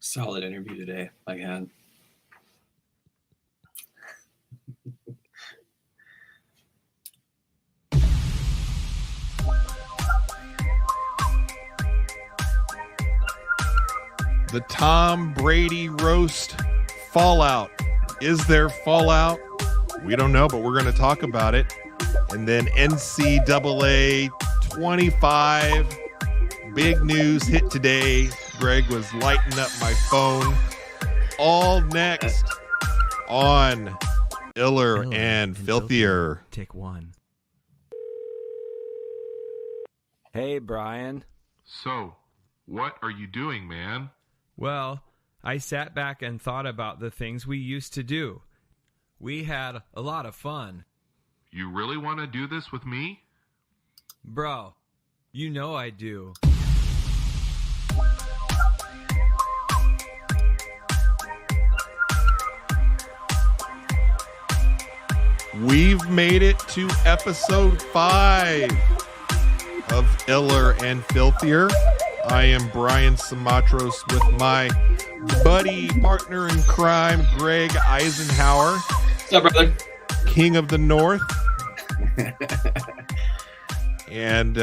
Solid interview today I had. The Tom Brady Roast fallout. Is there fallout? We don't know, but we're going to talk about it. And then NCAA 25. Big news hit today. Greg was lighting up my phone. All next on Iller and Filthier. Take one. Hey, Brian. So, what are you doing, man? Well, I sat back and thought about the things we used to do. We had a lot of fun. You really want to do this with me? Bro, you know I do. We've made it to episode 5 of Iller and Filthier. I am Brian Simatros with my buddy, partner in crime, Greg Eisenhower. What's up, brother? King of the North. And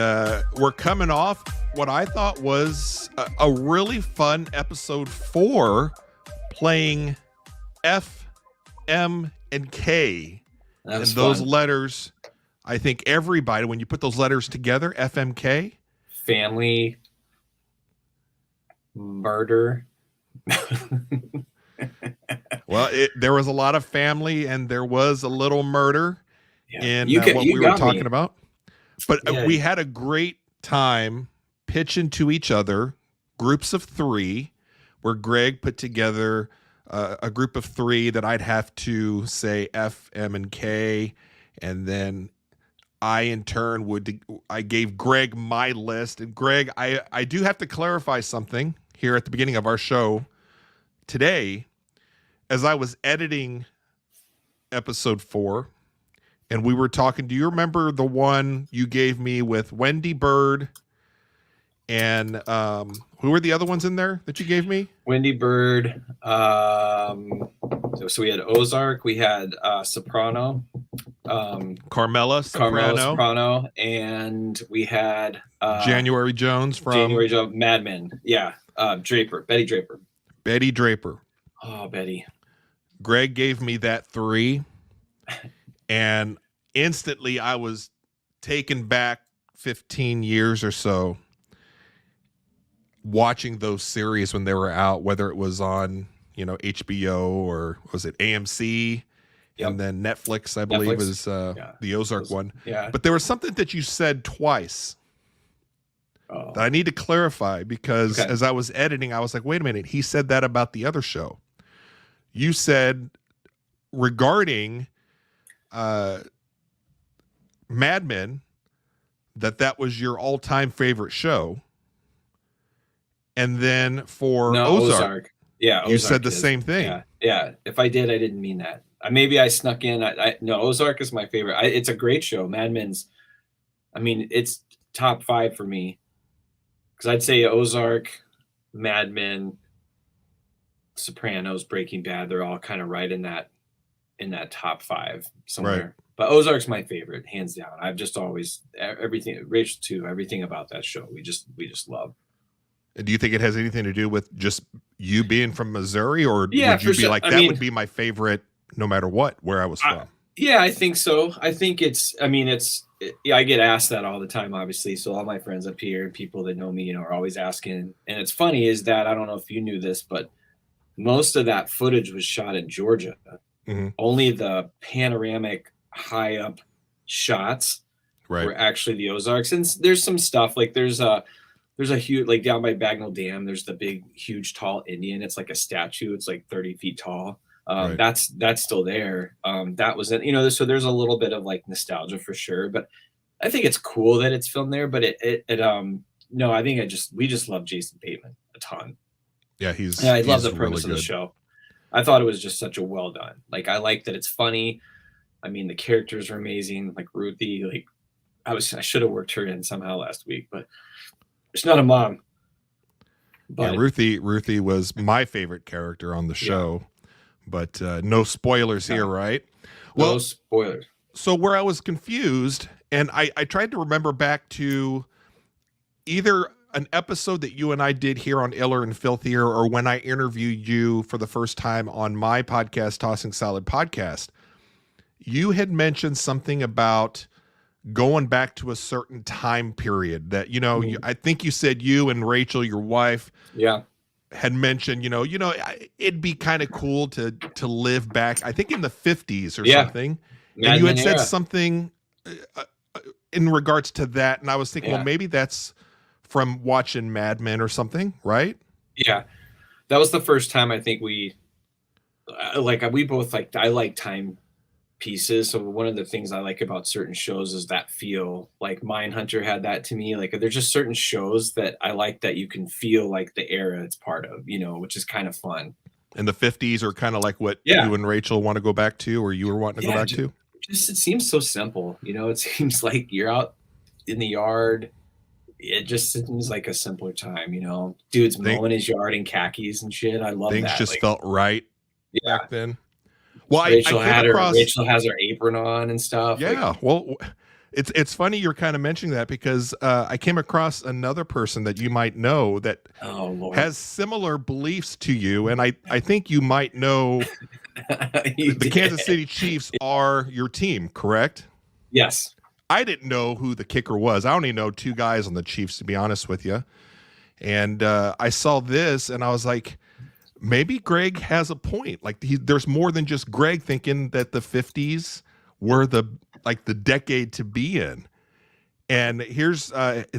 we're coming off what I thought was a really fun episode 4, playing F, M, and K. And those fun. letters, I think everybody, when you put those letters together, FMK. Family, murder. Well, there was a lot of family and there was a little murder in what you we were got talking me. about. But Yeah. we had a great time pitching to each other, groups of 3, where Greg put together a group of 3 that I'd have to say F, M, and K. And then I, in turn, I gave Greg my list. And Greg, I do have to clarify something here at the beginning of our show today. As I was editing episode 4, and we were talking, do you remember the one you gave me with Wendy Bird and who were the other ones in there that you gave me? Wendy Bird. So we had Ozark, we had Soprano, Carmela Soprano, and we had January Jones from January Jones, Mad Men. Yeah, Betty Draper. Betty Draper. Oh, Betty. Greg gave me that 3, and instantly I was taken back 15 years or so watching those series when they were out, whether it was on, HBO or was it AMC, Yep. and then Netflix, I believe, was the Ozark one. Yeah. But there was something that you said twice Oh. that I need to clarify because Okay. as I was editing, I was like, wait a minute, he said that about the other show. You said regarding Mad Men that was your all-time favorite show. And then for Ozark, Yeah, you Ozark said the is. same thing. Yeah. If I did, I didn't mean that. Maybe I snuck in. No, Ozark is my favorite. It's a great show. Mad Men's, it's top 5 for me. Because I'd say Ozark, Mad Men, Sopranos, Breaking Bad, they're all kind of right in that top 5 somewhere. Right. But Ozark's my favorite, hands down. I've just always everything, Rachel too, everything about that show we just love. Do you think it has anything to do with just you being from Missouri, or Yeah, would you for be sure. like, that would be my favorite no matter what, where I was from? Yeah, I think so. I think I get asked that all the time, obviously. So all my friends up here, people that know me, are always asking. And it's funny is that, I don't know if you knew this, but most of that footage was shot in Georgia. Mm-hmm. Only the panoramic high up shots were actually the Ozarks. And there's some stuff like there's a huge, like down by Bagnell Dam, there's the big, huge, tall Indian. It's like a statue. It's like 30 feet tall. That's still there. That was it, so there's a little bit of like nostalgia for sure, but I think it's cool that it's filmed there, but no, I think we just love Jason Bateman a ton. Yeah. I love the premise really of the show. I thought it was just such a well done. Like, I like that it's funny. The characters are amazing. Like Ruthie, like I should have worked her in somehow last week, but she's not a mom. Yeah, Ruthie was my favorite character on the show, but no spoilers here, right? No spoilers. So where I was confused, and I tried to remember back to either an episode that you and I did here on Iller and Filthier, or when I interviewed you for the first time on my podcast, Tossing Salad Podcast. You had mentioned something about going back to a certain time period that, I think you said you and Rachel, your wife, had mentioned, it'd be kind of cool to live back, I think in the 50s or something. And you had said something in regards to that. And I was thinking, well, maybe that's from watching Mad Men or something, right? Yeah. That was the first time I think we both I like time pieces. So one of the things I like about certain shows is that feel. Like Mindhunter had that to me. Like there's just certain shows that I like that you can feel like the era it's part of, which is kind of fun. And the 50s are kind of like what you and Rachel want to go back to, or you were wanting to go back to? Just it seems so simple. It seems like you're out in the yard. It just seems like a simpler time, Dude's mowing his yard in khakis and shit. I love that. Things just felt right back then. Well, Rachel has her apron on and stuff. Yeah. Well, it's funny you're kind of mentioning that because I came across another person that you might know that has similar beliefs to you. And I think you might know the Kansas City Chiefs are your team, correct? Yes. I didn't know who the kicker was. I only know two guys on the Chiefs, to be honest with you. And I saw this and I was like, maybe Greg has a point. Like there's more than just Greg thinking that the 50s were the decade to be in. And here's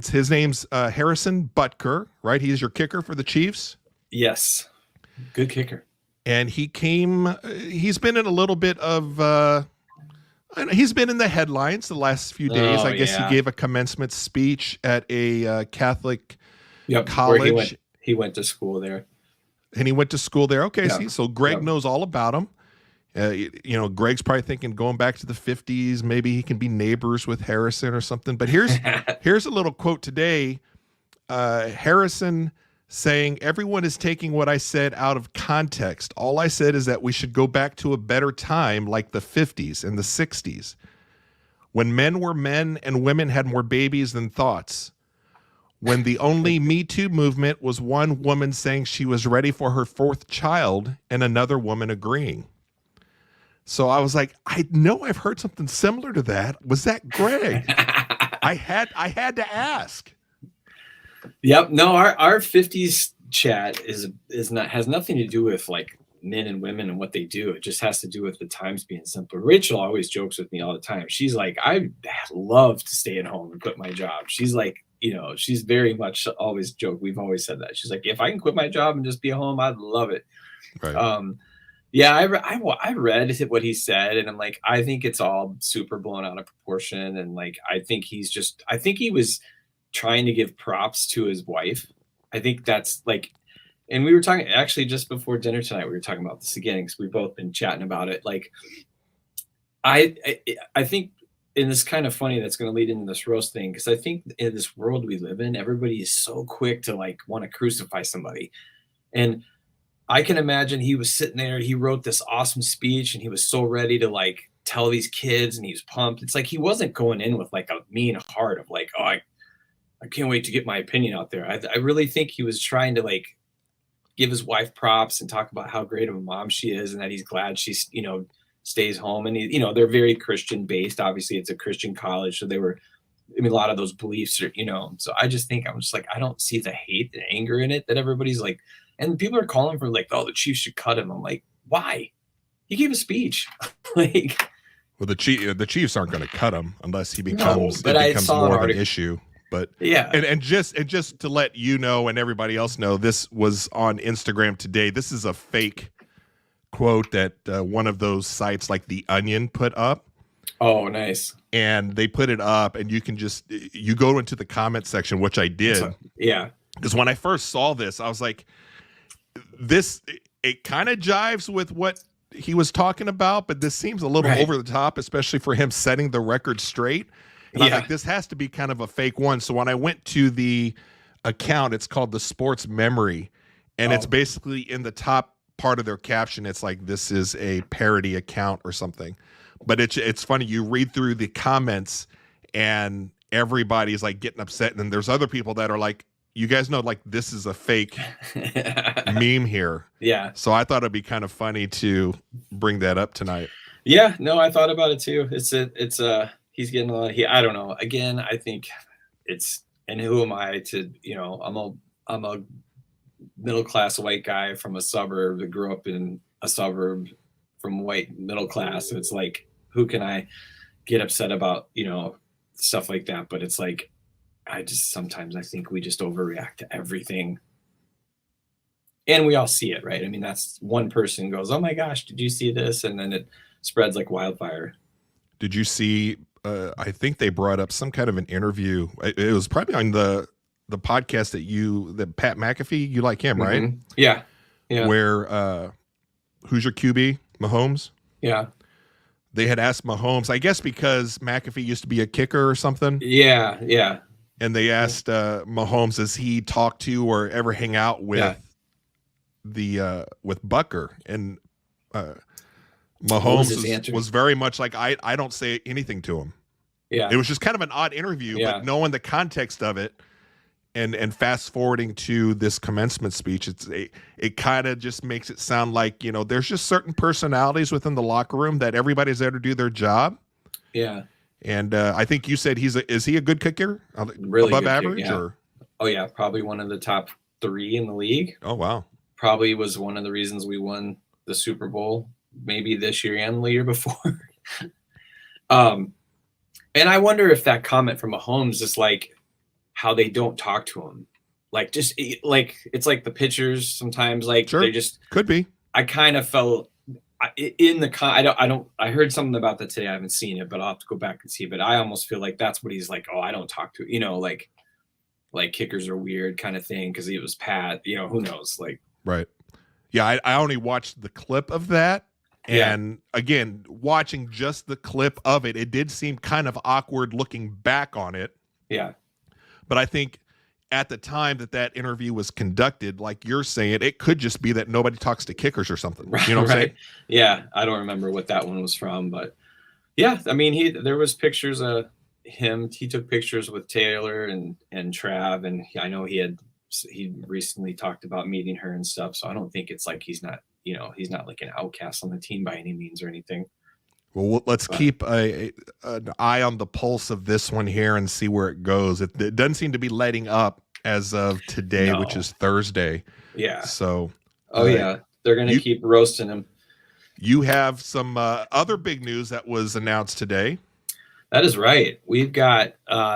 his name's Harrison Butker, right? He's your kicker for the Chiefs. Yes, good kicker. And he's been in a little bit of he's been in the headlines the last few days. I guess he gave a commencement speech at a Catholic college. He went to school there. And he went to school there. Okay, see, so Greg knows all about him. Greg's probably thinking going back to the 50s, maybe he can be neighbors with Harrison or something. But here's a little quote today. Harrison saying, "Everyone is taking what I said out of context. All I said is that we should go back to a better time like the 50s and the 60s, when men were men and women had more babies than thoughts. When the only Me Too movement was one woman saying she was ready for her fourth child and another woman agreeing." So I was like, I know I've heard something similar to that. Was that Greg? I had to ask. Yep. No, our 50s chat has nothing to do with like men and women and what they do. It just has to do with the times being simpler. Rachel always jokes with me all the time. She's like, I love to stay at home and quit my job. She's like, she's very much always joke. We've always said that. She's like, if I can quit my job and just be at home, I'd love it. Right. I read what he said, and I'm like, I think it's all super blown out of proportion. And like, I think he was trying to give props to his wife. I think that's like, and we were talking actually just before dinner tonight, we were talking about this again, because we've both been chatting about it. Like, I think, and it's kind of funny that's going to lead into this roast thing, because I think in this world we live in, everybody is so quick to like want to crucify somebody. And I can imagine he was sitting there, he wrote this awesome speech and he was so ready to like tell these kids, and he was pumped. It's like he wasn't going in with like a mean heart of like, oh, I can't wait to get my opinion out there. I really think he was trying to like give his wife props and talk about how great of a mom she is, and that he's glad she's, stays home. And they're very Christian based. Obviously it's a Christian college. So a lot of those beliefs are, so I just think, I'm just like, I don't see the hate and anger in it that everybody's like, and people are calling for like, oh, the Chiefs should cut him. I'm like, why? He gave a speech. Like, well, the Chiefs aren't going to cut him unless he becomes more of an issue. But yeah, and just to let you know and everybody else know, this was on Instagram today. This is a fake quote that one of those sites like The Onion put up. Oh, nice. And they put it up, and you can you go into the comment section, which I did. Because when I first saw this, I was like, it kind of jives with what he was talking about, but this seems a little over the top, especially for him setting the record straight. And I was like, this has to be kind of a fake one. So when I went to the account. It's called the Sports Memory, and it's basically in the top part of their caption. It's like, this is a parody account or something. But it's funny. You read through the comments, and everybody's like getting upset, and then there's other people that are like, you guys know, like, this is a fake meme here. Yeah. So I thought it'd be kind of funny to bring that up tonight. Yeah, no, I thought about it too. He's getting a lot. I don't know. Again, I think and who am I to, I'm a middle class white guy from a suburb that grew up in a suburb from white middle class. So it's like, who can I get upset about, stuff like that? But it's like, sometimes I think we just overreact to everything. And we all see it, right? I mean, that's one person goes, oh my gosh, did you see this? And then it spreads like wildfire. Did you see, I think they brought up some kind of an interview. It was probably on the podcast that Pat McAfee, you like him, right? Mm-hmm. Yeah. Yeah. Where, who's your QB? Mahomes? Yeah. They had asked Mahomes, I guess because McAfee used to be a kicker or something. Yeah. Yeah. And they asked Mahomes, does he talk to or ever hang out with with Butker? And Mahomes was very much like, I don't say anything to him. Yeah. It was just kind of an odd interview, but knowing the context of it and fast forwarding to this commencement speech, it kind of just makes it sound like, there's just certain personalities within the locker room that everybody's there to do their job. Yeah. And I think you said is he a good kicker? Really above good average? Kick, yeah. Or? Oh yeah, probably one of the top 3 in the league. Oh wow. Probably was one of the reasons we won the Super Bowl, maybe this year and the year before. And I wonder if that comment from Mahomes is like how they don't talk to him. Like just like it's like the pitchers sometimes like sure. They just could be. I kind of felt I heard something about that today. I haven't seen it, but I'll have to go back and see. But I almost feel like that's what he's like. Oh, I don't talk to, like kickers are weird kind of thing. Cause it was Pat, who knows? Like, right. Yeah. I only watched the clip of that. And again, watching just the clip of it, it did seem kind of awkward looking back on it. Yeah. But I think at the time that interview was conducted, like you're saying, it could just be that nobody talks to kickers or something. You know what I'm saying? Yeah. I don't remember what that one was from, but yeah, I mean, there was pictures of him. He took pictures with Taylor and Trav. And I know he recently talked about meeting her and stuff. So I don't think it's like he's not like an outcast on the team by any means or anything. Well, let's keep an eye on the pulse of this one here and see where it goes. It doesn't seem to be letting up as of today, which is Thursday. Yeah. So. Yeah. They're going to keep roasting him. You have some other big news that was announced today. That is right. We've got,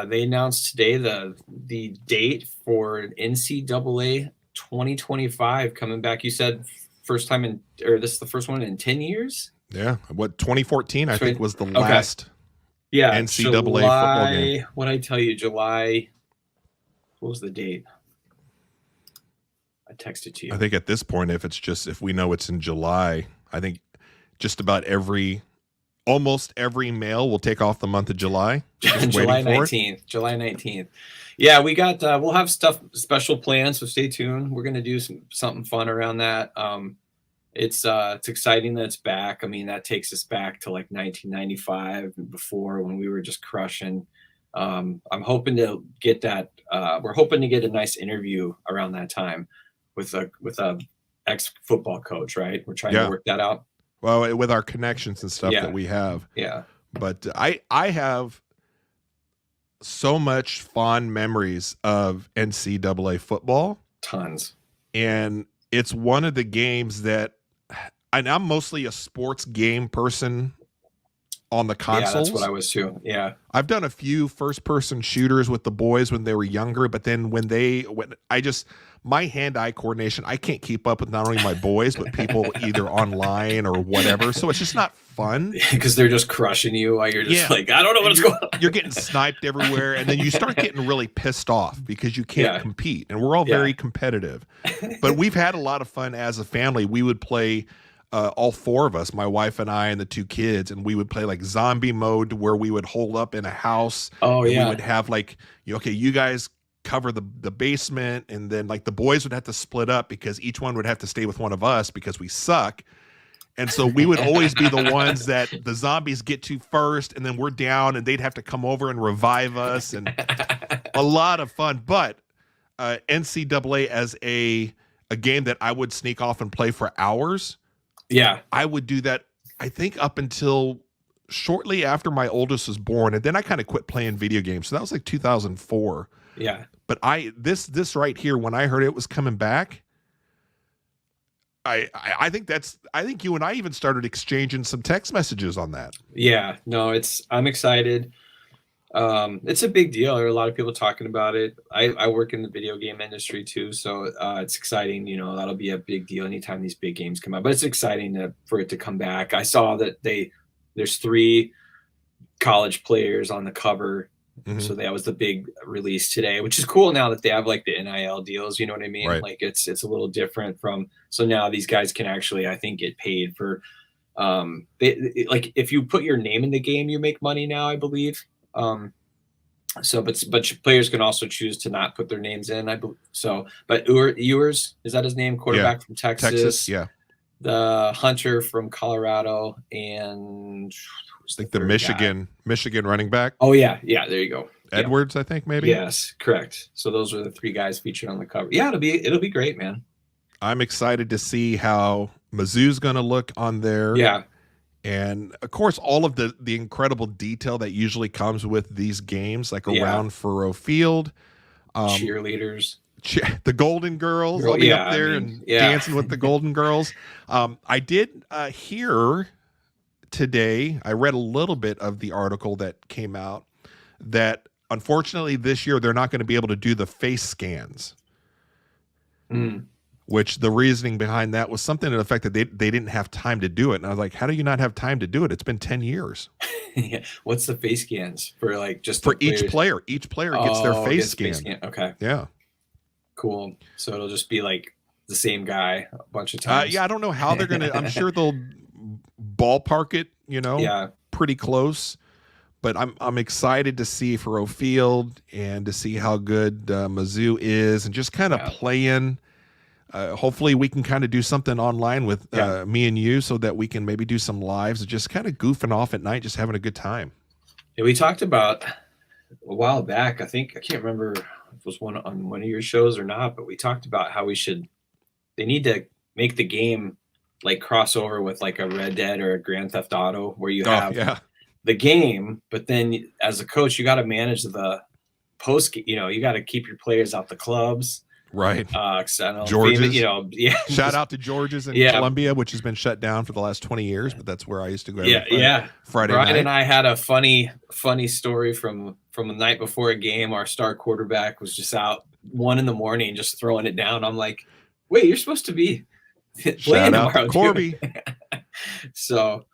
they announced today the date for NCAA 2025 coming back. You said first time this is the first one in 10 years? Yeah, 2014 I think was the last NCAA July, football game. What I tell you, July. What was the date? I texted to you. I think at this point, if we know it's in July, I think just about almost every male will take off the month of July. July 19th. July 19th. Yeah, we got. We'll have special plans, so stay tuned. We're gonna do something fun around that. It's exciting that it's back. I mean, that takes us back to like 1995 before when we were just crushing. I'm hoping to get that. We're hoping to get a nice interview around that time with a ex football coach, right? We're trying to work that out. Well, with our connections and stuff that we have. Yeah. But I have so much fond memories of NCAA football. Tons. And it's one of the games that I'm mostly a sports game person on the consoles. Yeah, that's what I was too. Yeah. I've done a few first-person shooters with the boys when they were younger, but then my hand-eye coordination, I can't keep up with not only my boys, but people either online or whatever. So it's just not fun. Because they're just crushing you while you're just like, I don't know what's going on. You're getting sniped everywhere, and then you start getting really pissed off because you can't compete. And we're all very competitive. But we've had a lot of fun as a family. We would play all 4 of us, my wife and I and the 2 kids, and we would play like zombie mode where we would hold up in a house. Oh, and we would have like, okay, you guys cover the basement, and then like the boys would have to split up because each one would have to stay with one of us because we suck. And so we would always be the ones that the zombies get to first, and then we're down, and they'd have to come over and revive us, and a lot of fun. But NCAA as a game that I would sneak off and play for hours. Yeah, I would do that. I think up until shortly after my oldest was born, and then I kind of quit playing video games. So that was like 2004. Yeah, but this right here, when I heard it was coming back, I think you and I even started exchanging some text messages on that. Yeah, no, I'm excited. It's a big deal. There are a lot of people talking about it. I work in the video game industry too, so it's exciting. You know, that'll be a big deal anytime these big games come out. But it's exciting for it to come back. I saw that there's 3 college players on the cover. Mm-hmm. So that was the big release today, which is cool now that they have like the NIL deals. You know what I mean? Right. Like it's a little different so now these guys can actually, I think, get paid for, like if you put your name in the game, you make money now, I believe. But players can also choose to not put their names in. But Ewers, is that his name? Quarterback from Texas. Yeah. The Hunter from Colorado, and I think the Michigan running back. Oh yeah. There you go. Edwards, I think maybe. Yes, correct. So those are the 3 guys featured on the cover. Yeah, it'll be great, man. I'm excited to see how Mizzou's going to look on there. Yeah. And of course, all of the incredible detail that usually comes with these games, like around Furrow Field, cheerleaders, the Golden Girls. I'll be up there and dancing with the Golden Girls. I did hear today, I read a little bit of the article that came out that unfortunately this year they're not going to be able to do the face scans. Which the reasoning behind that was something to the effect that they didn't have time to do it. And I was like, how do you not have time to do it? It's been 10 years. Yeah. What's the face scans for, like, just for each player? Each player gets their face scan. Okay. Yeah. Cool. So it'll just be like the same guy a bunch of times. Yeah, I don't know how they're going to, I'm sure they'll ballpark it, pretty close. But I'm excited to see Furrow Field and to see how good Mizzou is and just kind of playing. Hopefully we can kind of do something online with me and you so that we can maybe do some lives, just kind of goofing off at night, just having a good time. Yeah, we talked about a while back. I can't remember if it was on one of your shows or not, but we talked about how they need to make the game like cross over with like a Red Dead or a Grand Theft Auto where you have the game, but then as a coach, you got to manage the post, you got to keep your players out the clubs. Right. George's, Shout out to George's in Columbia, which has been shut down for the last 20 years, but that's where I used to go. Friday Brian night. And I had a funny story from the night before a game. Our star quarterback was just out 1 a.m, just throwing it down. I'm like, wait, you're supposed to be playing Shout out tomorrow, to Corby. So,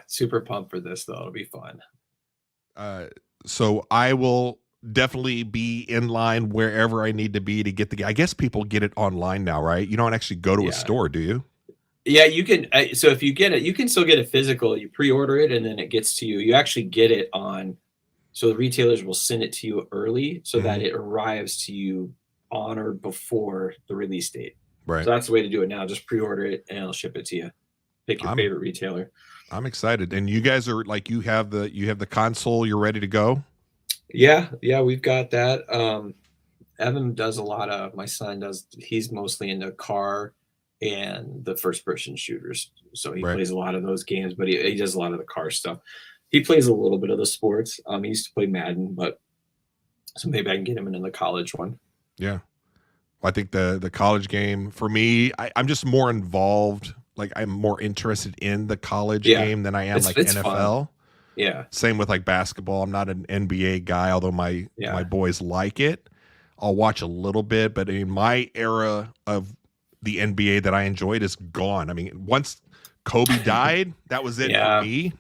super pumped for this though. It'll be fun. So I will definitely be in line wherever I need to be to get the game. I guess people get it online now, right? You don't actually go to a store, do you? Yeah, you can. So if you get it, you can still get it physical. You pre-order it and then it gets to you. You actually get it so the retailers will send it to you early so that it arrives to you on or before the release date. Right. So that's the way to do it now. Just pre-order it and it'll ship it to you. Pick your favorite retailer. I'm excited. And you guys are like, you have the console, you're ready to go? Yeah, we've got that. Evan does my son does, he's mostly into car and the first person shooters. So he plays a lot of those games, but he does a lot of the car stuff. He plays a little bit of the sports. He used to play Madden, so maybe I can get him into the college one. Yeah. I think the college game for me, I'm just more involved. Like I'm more interested in the college game than I am it's NFL. Fun. Yeah. Same with like basketball. I'm not an NBA guy, although my boys like it. I'll watch a little bit, but in my era of the NBA that I enjoyed is gone. I mean, once Kobe died, that was it for me.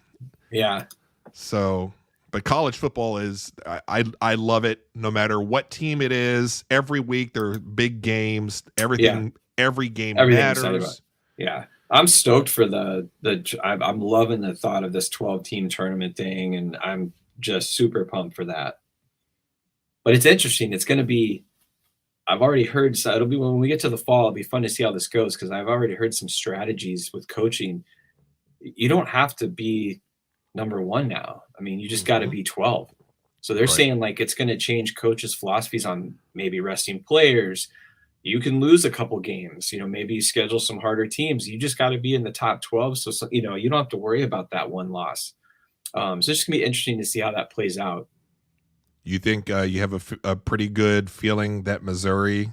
Yeah. So, but college football is, I love it no matter what team it is. Every week there are big games. Every game matters. Yeah. I'm stoked for I'm loving the thought of this 12-team tournament thing, and I'm just super pumped for that. But it's interesting. It's going to be, I've already heard, so it'll be when we get to the fall, it'll be fun to see how this goes, because I've already heard some strategies with coaching. You don't have to be number one now. I mean, you just got to be 12. So they're saying like it's going to change coaches' philosophies on maybe resting players. You can lose a couple games, maybe you schedule some harder teams. You just got to be in the top 12. So, you don't have to worry about that one loss. So it's just going to be interesting to see how that plays out. You think you have a pretty good feeling that Missouri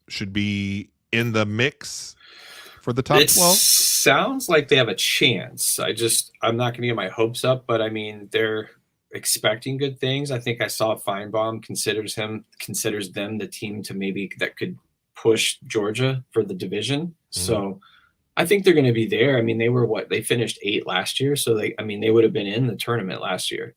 should be in the mix for the top 12? Sounds like they have a chance. I'm not going to get my hopes up, but I mean, they're expecting good things. I think I saw Feinbaum considers them the team to maybe that could push Georgia for the division. Mm-hmm. So I think they're going to be there. I mean, they finished 8 last year. So they would have been in the tournament last year,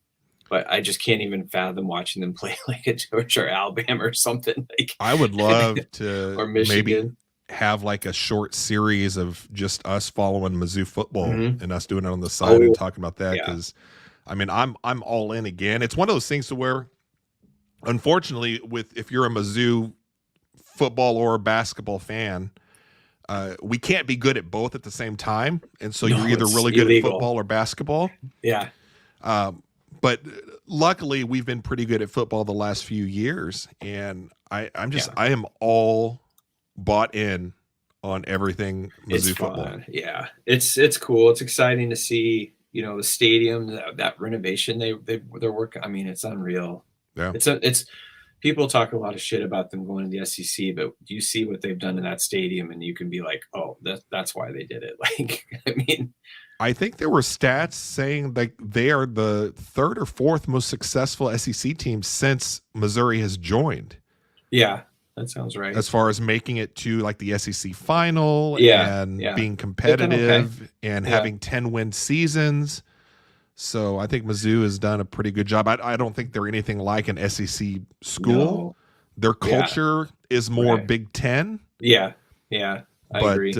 but I just can't even fathom watching them play like a Georgia or Alabama or something. Like, I would love to or Michigan. Maybe have like a short series of just us following Mizzou football and us doing it on the side and talking about that. Cause I mean, I'm all in again. It's one of those things to where, unfortunately, if you're a Mizzou football or basketball fan, we can't be good at both at the same time. And so you're either really good at football or basketball. Yeah. But luckily we've been pretty good at football the last few years. And I am all bought in on everything Mizzou football. Yeah. It's cool. It's exciting to see, the stadium, that renovation they're working. I mean, it's unreal. Yeah. It's people talk a lot of shit about them going to the SEC, but you see what they've done in that stadium and you can be like, oh, that's why they did it. Like, I mean, I think there were stats saying like they are the 3rd or 4th most successful SEC team since Missouri has joined. Yeah, that sounds right. As far as making it to like the SEC final and being competitive and having 10-win seasons. So I think Mizzou has done a pretty good job. I don't think they're anything like an SEC school. No. Their culture is more Big Ten. Yeah, I agree.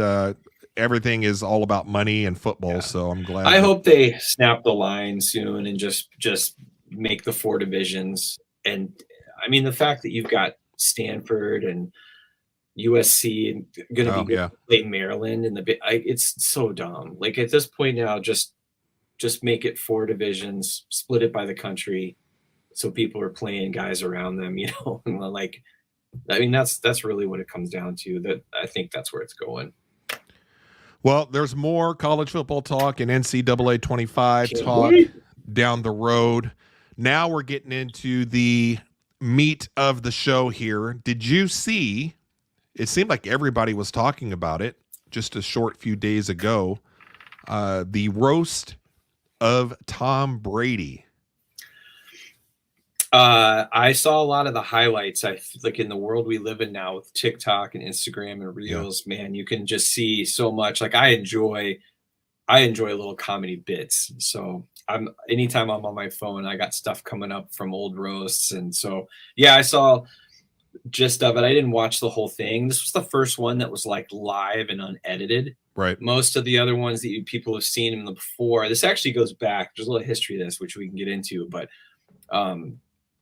Everything is all about money and football, so I'm glad. I hope they snap the line soon and just make the 4 divisions. And I mean, the fact that you've got Stanford and USC and going to be playing Maryland and it's so dumb. Like at this point now, just make it 4 divisions, split it by the country, so people are playing guys around them. And like, I mean, that's really what it comes down to. That I think that's where it's going. Well, there's more college football talk and NCAA 25 talk down the road. Now we're getting into the meat of the show here. Did you see? It seemed like everybody was talking about it just a short few days ago. The roast of Tom Brady. I saw a lot of the highlights. I like in the world we live in now with TikTok and Instagram and Reels, man, you can just see so much. Like I enjoy little comedy bits. So anytime I'm on my phone, I got stuff coming up from old roasts. And so, I saw gist of it. I didn't watch the whole thing. This was the first one that was like live and unedited. Right. Most of the other ones that people have seen in the before, this actually goes back. There's a little history of this, which we can get into, but,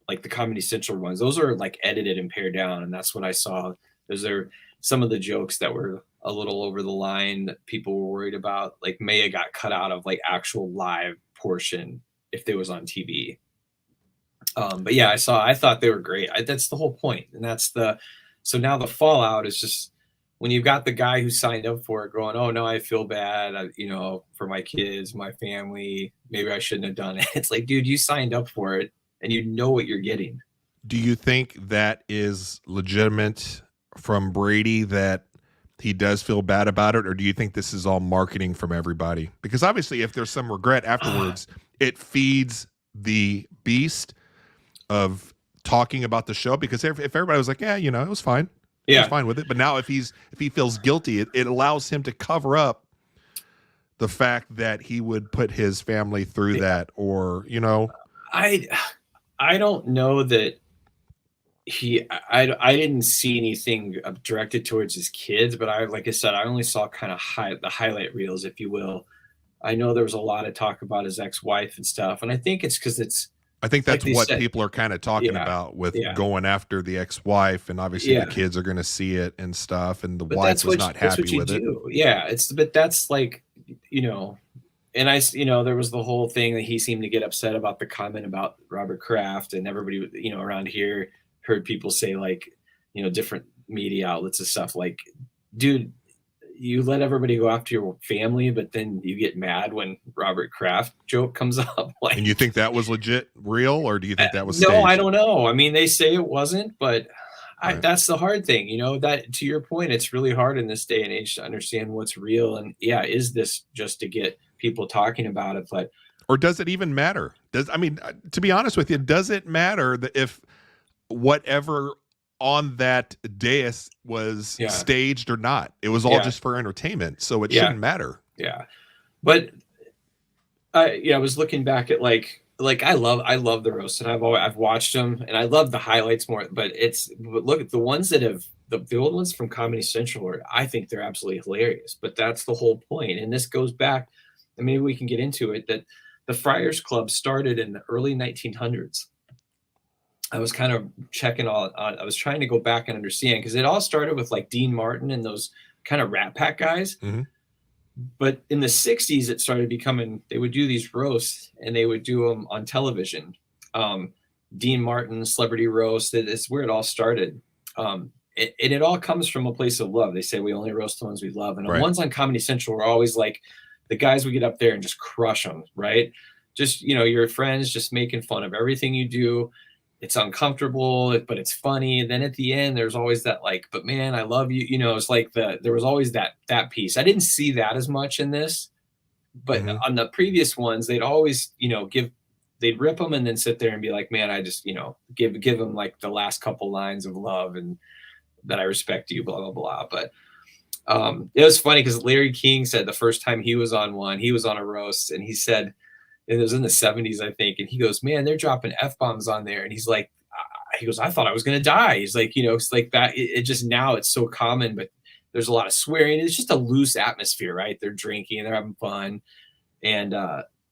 like the Comedy Central ones, those are like edited and pared down. And that's what I saw. Those are some of the jokes that were a little over the line that people were worried about. Like Maya got cut out of like actual live portion if they was on TV. But yeah, I thought they were great. That's the whole point. And so now the fallout is just when you've got the guy who signed up for it going, oh no, I feel bad, for my kids, my family, maybe I shouldn't have done it. It's like, dude, you signed up for it. And you know what you're getting. Do you think that is legitimate from Brady that he does feel bad about it? Or do you think this is all marketing from everybody? Because obviously if there's some regret afterwards, it feeds the beast of talking about the show. Because if everybody was like, it was fine. He was fine with it. But now if he feels guilty, it allows him to cover up the fact that he would put his family through that or, I don't know that I didn't see anything directed towards his kids, but like I said, I only saw kind of the highlight reels, if you will. I know there was a lot of talk about his ex-wife and stuff. And I think it's because I think that's like what said, people are kind of talking about with going after the ex-wife, and obviously the kids are going to see it and stuff, and the wife was not happy with it. Yeah, but that's like, and there was the whole thing that he seemed to get upset about the comment about Robert Kraft, and everybody, around here heard people say like, different media outlets and stuff like, dude, you let everybody go after your family, but then you get mad when Robert Kraft joke comes up. Like, and you think that was legit real, or do you think that was no, staged? I don't know. I mean, they say it wasn't, but that's the hard thing, that to your point, it's really hard in this day and age to understand what's real. And is this just to get people talking about it? But, or does it even matter? To be honest with you, does it matter that if whatever on that dais was staged or not? It was all just for entertainment, so it shouldn't matter. Yeah, but I was looking back at like I love the roast, and I've watched them, and I love the highlights more. But look at the ones that have the old ones from Comedy Central, I think they're absolutely hilarious. But that's the whole point, and this goes back, and maybe we can get into it, that the Friars Club started in the early 1900s. I was kind of checking I was trying to go back and understand, because it all started with like Dean Martin and those kind of Rat Pack guys. Mm-hmm. But in the 60s, it started becoming, they would do these roasts, and they would do them on television. Dean Martin, Celebrity Roast, it's where it all started. It all comes from a place of love. They say we only roast the ones we love. And the ones on Comedy Central were always like the guys would get up there and just crush them, right? Just, your friends just making fun of everything you do. It's uncomfortable, but it's funny. And then at the end, there's always that like, but man, I love you. It's like there was always that piece. I didn't see that as much in this, but on the previous ones, they'd always, they'd rip them and then sit there and be like, man, I just, give them like the last couple lines of love and that I respect you, blah, blah, blah. But it was funny because Larry King said the first time he was on a roast, and he said, it was in the 70s, I think. And he goes, man, they're dropping F-bombs on there. And he's like, I thought I was going to die. He's like, it's like that. It just, now it's so common, but there's a lot of swearing. It's just a loose atmosphere, right? They're drinking, they're having fun. And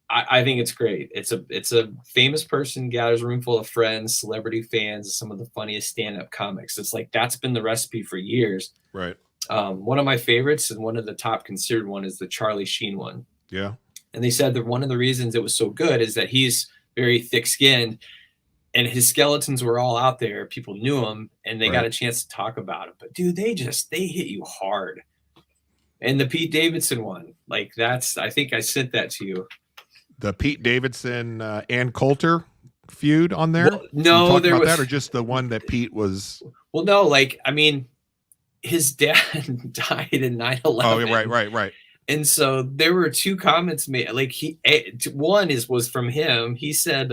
I think it's great. It's a famous person gathers a room full of friends, celebrity fans, some of the funniest stand-up comics. It's like, that's been the recipe for years. Right. One of my favorites, and one of the top considered one, is the Charlie Sheen one. Yeah. And they said that one of the reasons it was so good is that he's very thick-skinned, and his skeletons were all out there. People knew him, and they got a chance to talk about him. But dude, they hit you hard. And the Pete Davidson one, like I think I sent that to you. The Pete Davidson Ann Coulter feud on there? Well, no, there was that, or just the one that Pete was. Well, no, his dad died in 9/11. Oh, right. And so there were two comments made. Like one was from him. He said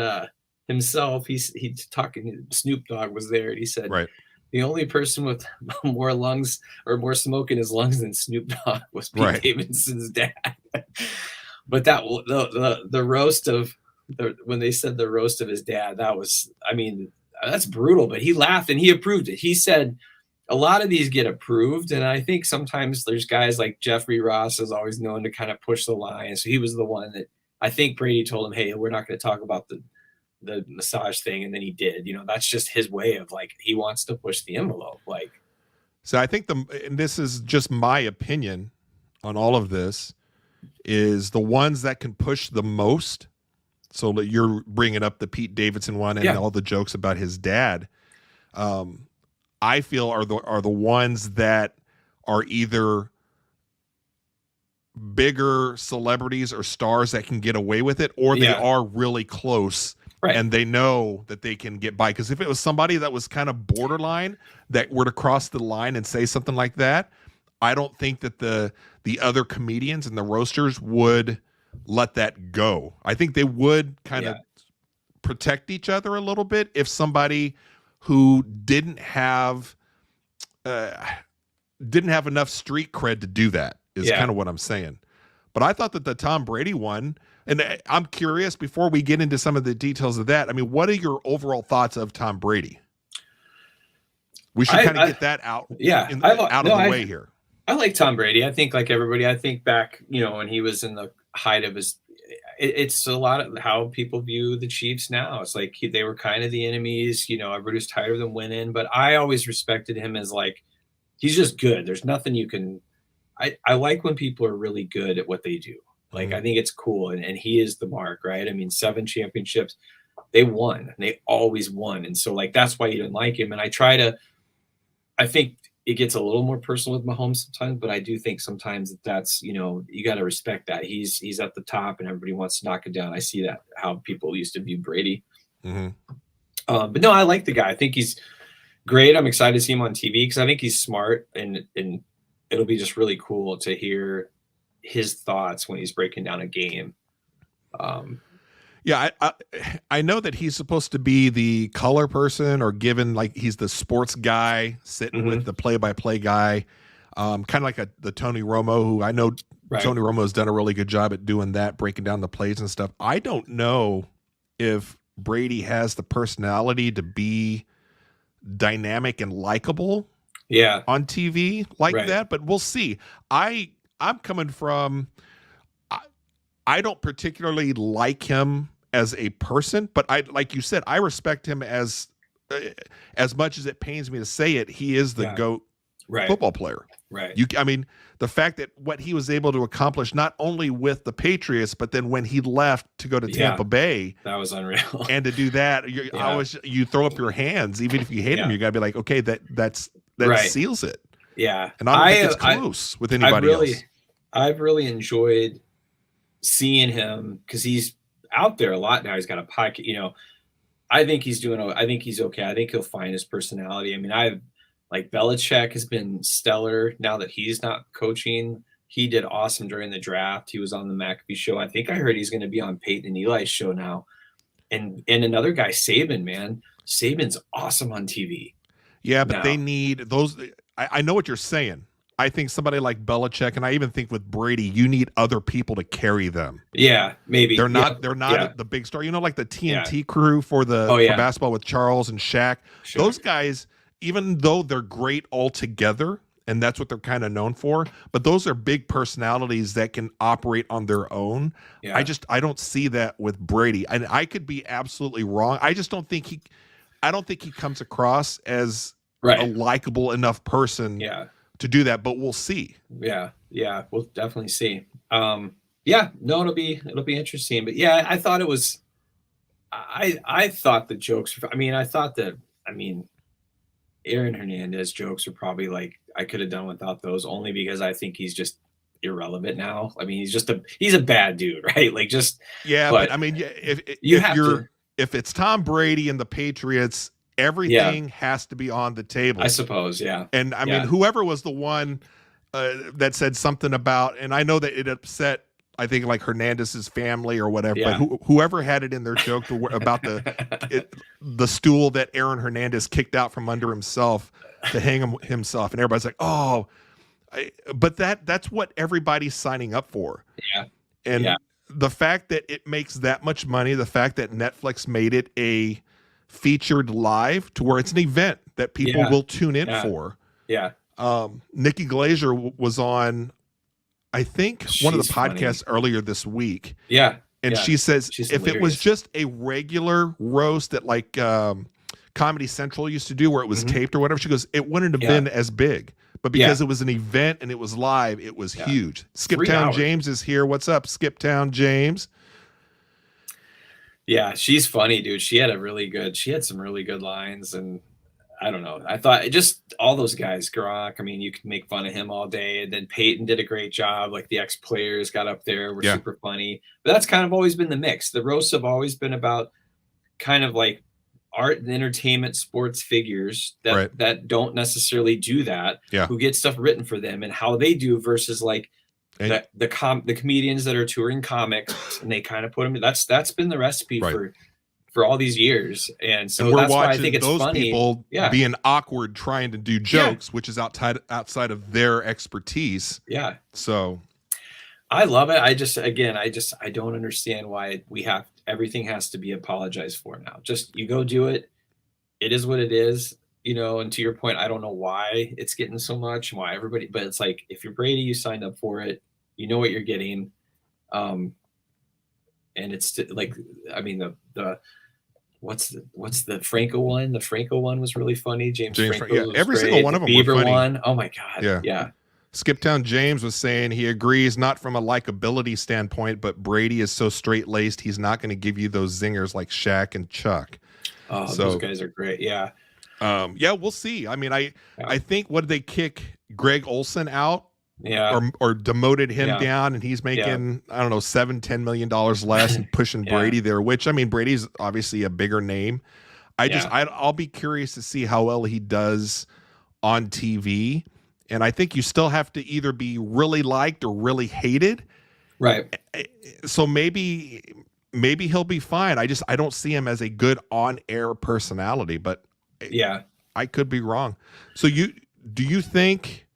himself. He's talking. Snoop Dogg was there, and he said, the only person with more lungs or more smoke in his lungs than Snoop Dogg was Pete Davidson's dad. But that the roast of when they said the roast of his dad, that was, that's brutal. But he laughed and he approved it. He said, a lot of these get approved, and I think sometimes there's guys like Jeffrey Ross is always known to kind of push the line. So he was the one that I think Brady told him, hey, we're not going to talk about the massage thing, and then he did. That's just his way of like, he wants to push the envelope. Like, so I think and this is just my opinion on all of this, is the ones that can push the most. So that you're bringing up the Pete Davidson one and all the jokes about his dad. I feel are the ones that are either bigger celebrities or stars that can get away with it, or they are really close and they know that they can get by. Because if it was somebody that was kind of borderline that were to cross the line and say something like that, I don't think that the other comedians and the roasters would let that go. I think they would kind of protect each other a little bit if somebody who didn't have enough street cred to do that is kind of what I'm saying. But I thought that the Tom Brady one, and I'm curious before we get into some of the details of that, what are your overall thoughts of Tom Brady? We should kind of get that out, out of the way here. I like Tom Brady. I think like everybody, I think back, when he was in the height of his, it's a lot of how people view the Chiefs now. It's like they were kind of the enemies, everybody's tired of them winning, but I always respected him as like, he's just good. There's nothing you can, I like when people are really good at what they do. Like, I think it's cool. And he is the mark, right? I mean, 7 championships, they won, they always won. And so like, that's why you didn't like him. And I think it gets a little more personal with Mahomes sometimes, but I do think sometimes that's, you got to respect that he's at the top and everybody wants to knock it down. I see that how people used to view Brady. But no, I like the guy. I think he's great. I'm excited to see him on TV because I think he's smart and it'll be just really cool to hear his thoughts when he's breaking down a game. Yeah, I know that he's supposed to be the color person or given like he's the sports guy sitting with the play-by-play guy, kind of like the Tony Romo, who I know Tony Romo has done a really good job at doing that, breaking down the plays and stuff. I don't know if Brady has the personality to be dynamic and likable on TV like that, but we'll see. I'm coming from, I don't particularly like him as a person, but like you said, I respect him as much as it pains me to say it. He is the GOAT football player. Right. I mean, the fact that what he was able to accomplish, not only with the Patriots, but then when he left to go to Tampa Bay, that was unreal. And to do that, you throw up your hands, even if you hate him, you gotta be like, okay, that seals it. Yeah. And I don't think it's close with anybody else. I've really enjoyed seeing him because he's out there a lot now. He's got a podcast, I think he's I think he's okay. I think he'll find his personality. I mean, like Belichick has been stellar now that he's not coaching. He did awesome during the draft. He was on the McAfee show. I think I heard he's going to be on Peyton and Eli's show now. And another guy, Saban, man. Saban's awesome on TV. Yeah, but they need those. I know what you're saying. I think somebody like Belichick, and I even think with Brady, you need other people to carry them. Yeah, maybe. They're not the big star. Like the TNT crew for for basketball with Charles and Shaq. Sure. Those guys, even though they're great all together, and that's what they're kind of known for, but those are big personalities that can operate on their own. Yeah. I don't see that with Brady. And I could be absolutely wrong. I just don't think he comes across as a likable enough person to do that, but we'll see. Yeah, we'll definitely see. It'll be interesting. But yeah, I thought it was. I thought the jokes. Aaron Hernandez jokes are probably like I could have done without those, only because I think he's just irrelevant now. I mean, he's a bad dude, right? Like just but I mean, if it's Tom Brady and the Patriots, everything has to be on the table, I suppose. Yeah. And I mean, whoever was the one that said something about, and I know that it upset, I think like Hernandez's family or whatever, but whoever had it in their joke about the stool that Aaron Hernandez kicked out from under himself to hang himself, and everybody's like, oh, but that's what everybody's signing up for. Yeah. And the fact that it makes that much money, the fact that Netflix made it a featured live to where it's an event that people will tune in for. Yeah. Nikki Glaser was on, I think, one of the podcasts earlier this week. Yeah. And she says if it was just a regular roast that like Comedy Central used to do where it was taped or whatever, she goes, it wouldn't have been as big. But because it was an event and it was live, it was huge. Skiptown James is here. What's up, Skiptown James? Yeah, she's funny, dude. She had some really good lines, and I don't know. I thought just all those guys, Gronk, I mean, you could make fun of him all day. And then Peyton did a great job. Like the ex-players got up there, were super funny. But that's kind of always been the mix. The roasts have always been about kind of like art and entertainment sports figures that don't necessarily do that, who get stuff written for them and how they do versus like the comedians that are touring comics, and they kind of put them. That's been the recipe for all these years, and so we're that's watching why I think it's those funny. People being awkward trying to do jokes, which is outside of their expertise. Yeah, so I love it. I don't understand why everything has to be apologized for now. Just you go do it. It is what it is. And to your point, I don't know why it's getting so much, why everybody, but it's like, if you're Brady, you signed up for it, you know what you're getting. and it's like, I mean, the what's the Franco one? The Franco one was really funny. James Franco, yeah, was every great. single one the of them Beaver were funny. one. Oh my god, yeah. Skiptown James was saying he agrees, not from a likability standpoint, but Brady is so straight-laced, he's not going to give you those zingers like Shaq and Chuck. Oh, those guys are great. Yeah. Yeah, we'll see. I mean, I think, what did they kick Greg Olson out? Yeah. Or demoted him down, and he's making, I don't know, $7-10 million less and pushing Brady there, which, I mean, Brady's obviously a bigger name. I'll be curious to see how well he does on TV. And I think you still have to either be really liked or really hated. Right. So maybe he'll be fine. I don't see him as a good on-air personality, but I could be wrong. So do you think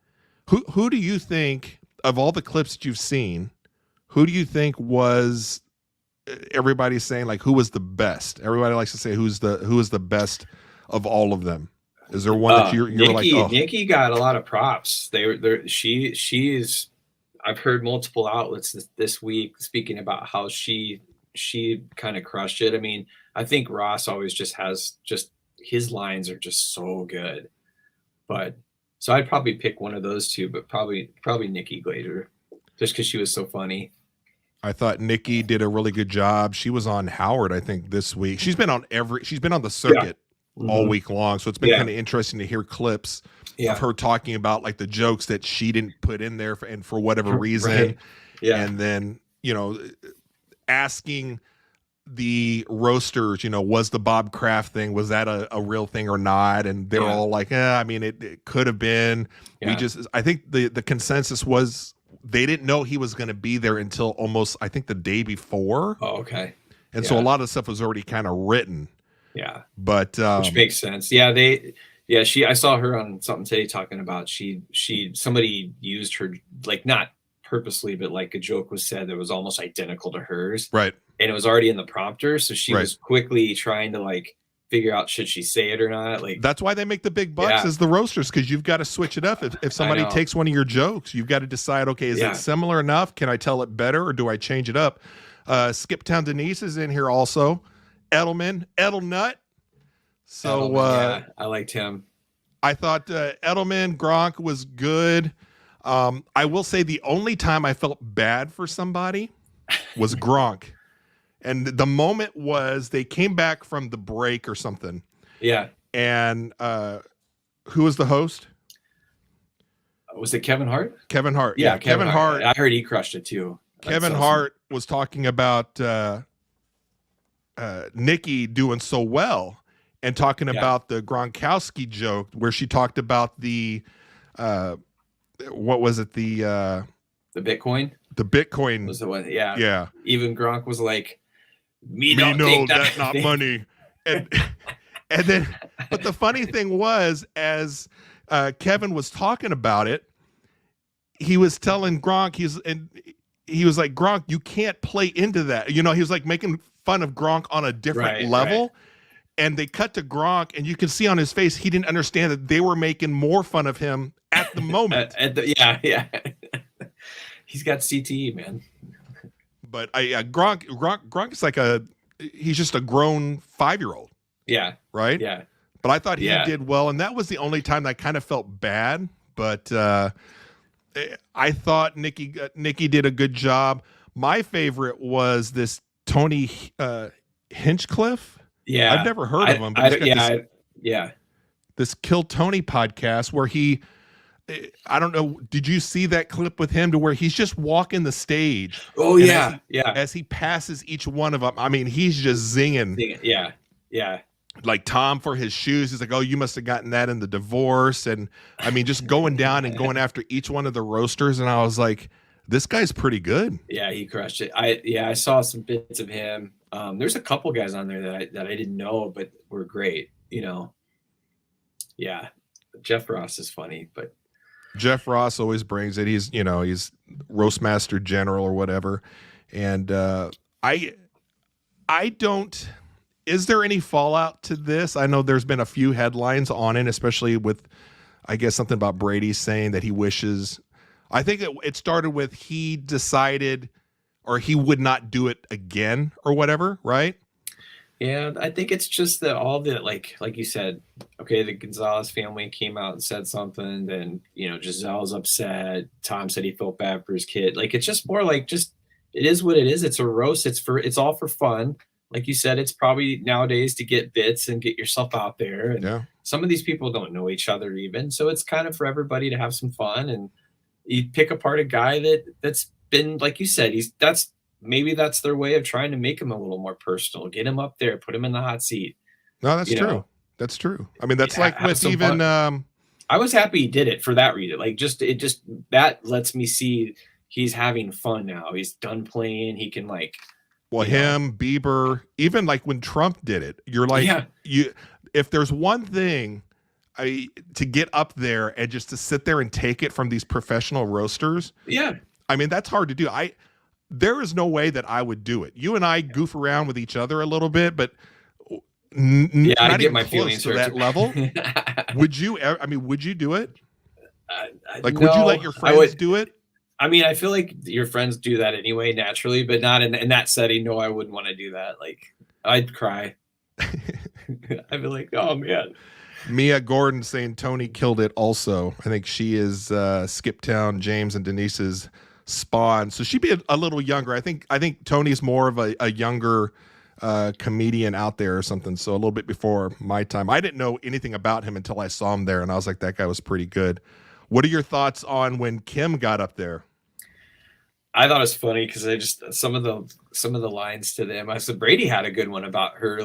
who do you think, of all the clips that you've seen, who do you think was, everybody's saying like, who was the best? Everybody likes to say who is the best of all of them. Is there one that you're like, oh, Nikki got a lot of props. She's I've heard multiple outlets this week speaking about how she kind of crushed it. I mean, I think Ross always just has his lines are just so good. But so I'd probably pick one of those two, but probably Nikki Glazer, just because she was so funny. I thought Nikki did a really good job. She was on Howard, I think, this week. She's been on the circuit all week long. So it's been kind of interesting to hear clips of her talking about like the jokes that she didn't put in there for whatever reason. Right. Yeah. And then, asking the roasters, was the Bob Kraft thing, was that a real thing or not? And they're all like, I mean, it could have been. Yeah. I think the consensus was they didn't know he was going to be there until almost, I think, the day before. Oh, okay. And so a lot of stuff was already kind of written. Yeah. But which makes sense. Yeah, I saw her on something today talking about somebody used her, like, not purposely, but like a joke was said that was almost identical to hers. Right. And it was already in the prompter, so she was quickly trying to like figure out, should she say it or not? Like, that's why they make the big bucks as the roasters, because you've got to switch it up. If somebody takes one of your jokes, you've got to decide, okay, is it similar enough? Can I tell it better, or do I change it up? Skiptown Denise is in here also. Edelnut. So I liked him. I thought Edelman, Gronk was good. I will say the only time I felt bad for somebody was Gronk. And the moment was they came back from the break or something. Yeah. And who was the host? Was it Kevin Hart? Kevin Hart. Yeah, Kevin Hart. I heard he crushed it too. Kevin Hart was talking about Nikki doing so well, and talking about the Gronkowski joke where she talked about the what was it, the Bitcoin? The Bitcoin was the one. Yeah. Yeah. Even Gronk was like, me know that not money. And then, but the funny thing was, as Kevin was talking about it, he was telling Gronk, he was like, Gronk, you can't play into that. He was like making fun of Gronk on a different level. Right. And they cut to Gronk, and you can see on his face, he didn't understand that they were making more fun of him at the moment. Yeah. He's got CTE, man. But Gronk is like he's just a grown 5-year-old. Yeah. Right? Yeah. But I thought he did well, and that was the only time that I kind of felt bad. But I thought Nikki did a good job. My favorite was this Tony Hinchcliffe. Yeah. I've never heard of him. But this Kill Tony podcast where I don't know, did you see that clip with him to where he's just walking the stage? Oh, yeah. As he passes each one of them, I mean, he's just zinging. Yeah. Yeah. Like Tom for his shoes. He's like, oh, you must have gotten that in the divorce. And I mean, just going down and going after each one of the roasters. And I was like, this guy's pretty good. Yeah, he crushed it. I saw some bits of him. There's a couple guys on there that I didn't know, but were great. Yeah. Jeff Ross is funny, but Jeff Ross always brings it. He's Roastmaster General or whatever. And I don't. Is there any fallout to this? I know there's been a few headlines on it, especially with, I guess, something about Brady saying that he wishes. I think it started with he decided, or he would not do it again or whatever, right? Yeah, I think it's just that all the like you said, okay, the Gonzalez family came out and said something, then Giselle's upset. Tom said he felt bad for his kid. Like it's just more like just it is what it is. It's a roast. It's all for fun. Like you said, it's probably nowadays to get bits and get yourself out there. And some of these people don't know each other even, so it's kind of for everybody to have some fun. And you pick apart a guy that's been, like you said, maybe that's their way of trying to make him a little more personal, get him up there, put him in the hot seat. No, that's true. That's true. I mean, that's like with even. I was happy he did it for that reason. Like, that lets me see he's having fun now. He's done playing. He can Bieber, even like when Trump did it, you're like, if there's one thing to get up there and just to sit there and take it from these professional roasters. Yeah. I mean, that's hard to do. There is no way that I would do it. You and I goof around with each other a little bit, but I get my feelings to that level. Would you? I mean, would you do it? Would you let your friends do it? I mean, I feel like your friends do that anyway, naturally, but not in that setting. No, I wouldn't want to do that. Like, I'd cry. I'd be like, oh man. Mia Gordon saying Tony killed it. Also, I think she is Skip Town, James and Denise's spawn, so she'd be a little younger. I think Tony's more of a younger comedian out there or something, so a little bit before my time. I didn't know anything about him until I saw him there, and I was like, that guy was pretty good. What are your thoughts on when Kim got up there? I thought it was funny because some of the lines to them. I said Brady had a good one about her.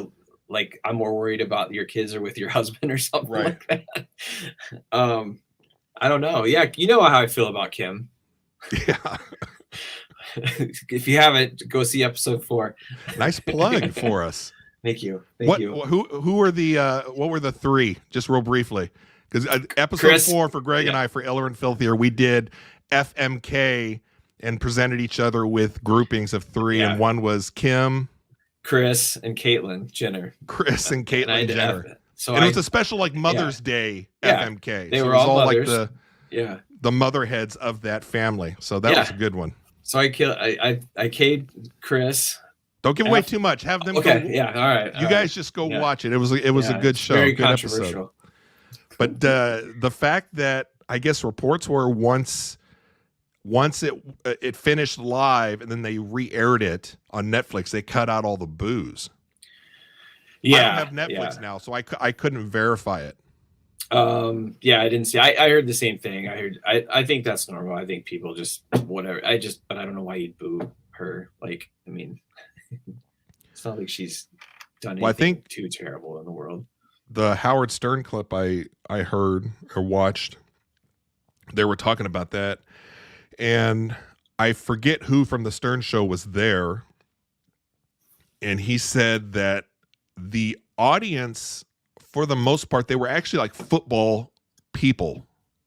Like, I'm more worried about your kids or with your husband or something like that. I don't know. Yeah, you know how I feel about Kim. Yeah. If you haven't, go see episode 4. Nice plug for us. Thank you. Thank you. Who were what were the 3? Just real briefly, because episode 4 for Greg and I for Iller and Filthier, we did FMK and presented each other with groupings of 3, and one was Kim, Chris, and Caitlyn Jenner. Jenner. So it was a special Mother's Day FMK. They were all mothers. Like the mother heads of that family. So that was a good one. So I K'd Chris. Don't give away too much. Have them. Okay. Yeah. All right. You guys just go watch it. It was a good show. Very good controversial. Episode. But the fact that I guess reports were once it finished live and then they re-aired it on Netflix, they cut out all the boos. Yeah. I don't have Netflix now, so I couldn't verify it. I didn't see. I heard the same thing. I think that's normal. I think people just whatever. But I don't know why you'd boo her. Like, I mean, it's not like she's done anything too terrible in the world. The Howard Stern clip I heard or watched, they were talking about that, and I forget who from the Stern show was there, and he said that the audience, for the most part, they were actually like football people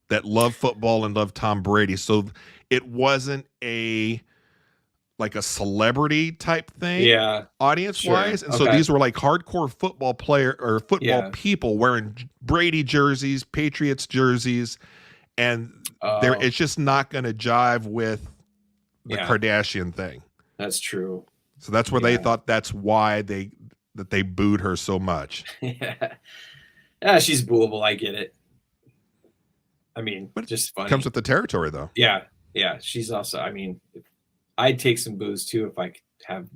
that love football and love Tom Brady. So it wasn't a celebrity type thing, audience wise. And so these were like hardcore football people wearing Brady jerseys, Patriots jerseys, and it's just not going to jive with the Kardashian thing. That's true. So that's where they thought that's why they booed her so much. Yeah, she's booable. I get it. I mean, but just funny. Comes with the territory, though. Yeah. She's also. I mean, I'd take some booze too if I could have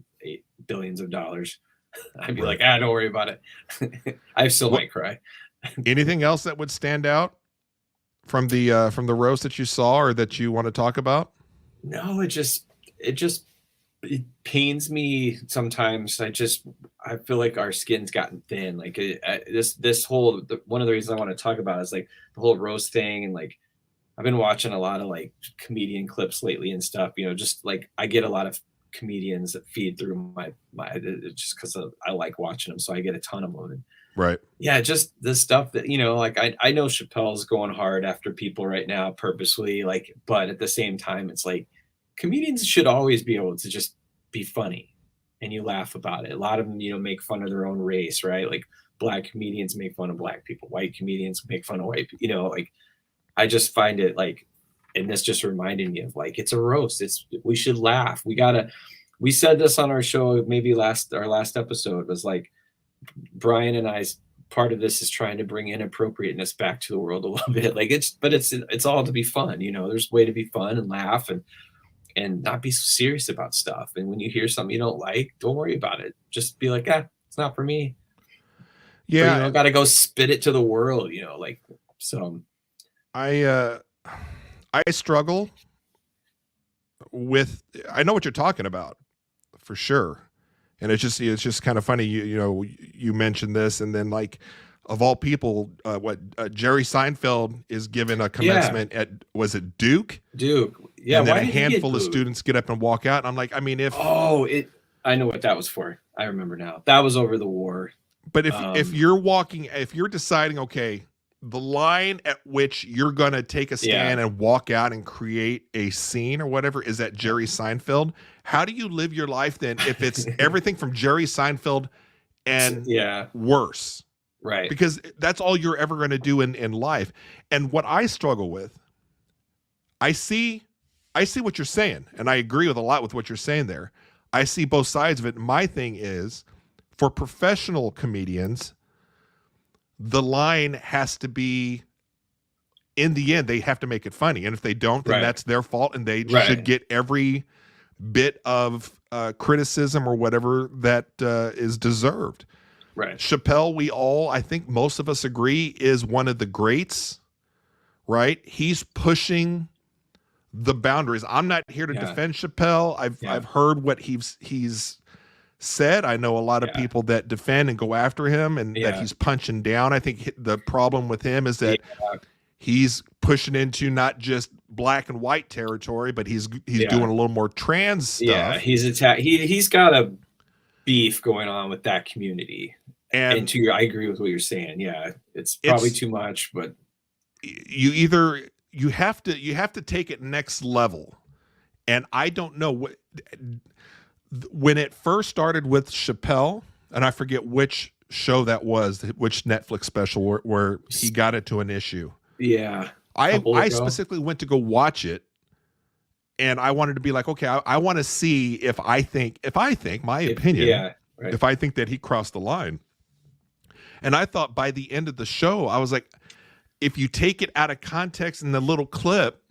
billions of dollars. I'd be like, don't worry about it. I still might cry. Anything else that would stand out from the roast that you saw or that you want to talk about? No, it pains me sometimes. I feel like our skin's gotten thin. Like this whole one of the reasons I want to talk about is like the whole roast thing, and like I've been watching a lot of like comedian clips lately and stuff. Just like I get a lot of comedians that feed through my just because I like watching them, so I get a ton of them. Right. Yeah, just the stuff that like I know Chappelle's going hard after people right now purposely, like, but at the same time, it's like comedians should always be able to just be funny and you laugh about it. A lot of them, make fun of their own race, right? Like black comedians make fun of black people, white comedians make fun of white people, like I just find it like And this just reminded me of like, it's a roast. We should laugh. We said this on our show, maybe our last episode was like, Brian and I's part of this is trying to bring inappropriateness back to the world a little bit. Like it's all to be fun. There's a way to be fun and laugh and not be so serious about stuff. And when you hear something you don't like, don't worry about it. Just be like, it's not for me. Yeah. Got to go spit it to the world, like, so. I struggle with, I know what you're talking about for sure. And it's just kind of funny. You mentioned this, and then like, of all people, Jerry Seinfeld is given a commencement at, was it Duke? Duke. Yeah. And then a handful of students get up and walk out. And I'm like, I mean, I know what that was for. I remember now. That was over the war. But if you're deciding, okay, the line at which you're going to take a stand and walk out and create a scene or whatever is at Jerry Seinfeld, how do you live your life then if it's everything from Jerry Seinfeld and worse? Right. Because that's all you're ever going to do in life. And what I struggle with, I see what you're saying, and I agree with a lot with what you're saying there. I see both sides of it. My thing is, for professional comedians, the line has to be, in the end, they have to make it funny. And if they don't, then that's their fault, and they should get every bit of criticism or whatever that is deserved. Right. Chappelle, I think most of us agree, is one of the greats, right? He's pushing the boundaries. I'm not here to defend Chappelle. I've heard what he's said. I know a lot of people that defend and go after him, and that he's punching down. I think the problem with him is that he's pushing into not just black and white territory, but he's doing a little more trans stuff. Yeah, he's got a beef going on with that community. And I agree with what you're saying. Yeah, it's probably too much, but you have to take it next level. And I don't know when it first started with Chappelle, and I forget which show that was, which Netflix special where he got into an issue. Yeah. I specifically went to go watch it, and I wanted to be like, okay, I want to see if I think my opinion, if I think that he crossed the line. And I thought by the end of the show, I was like, if you take it out of context in the little clip,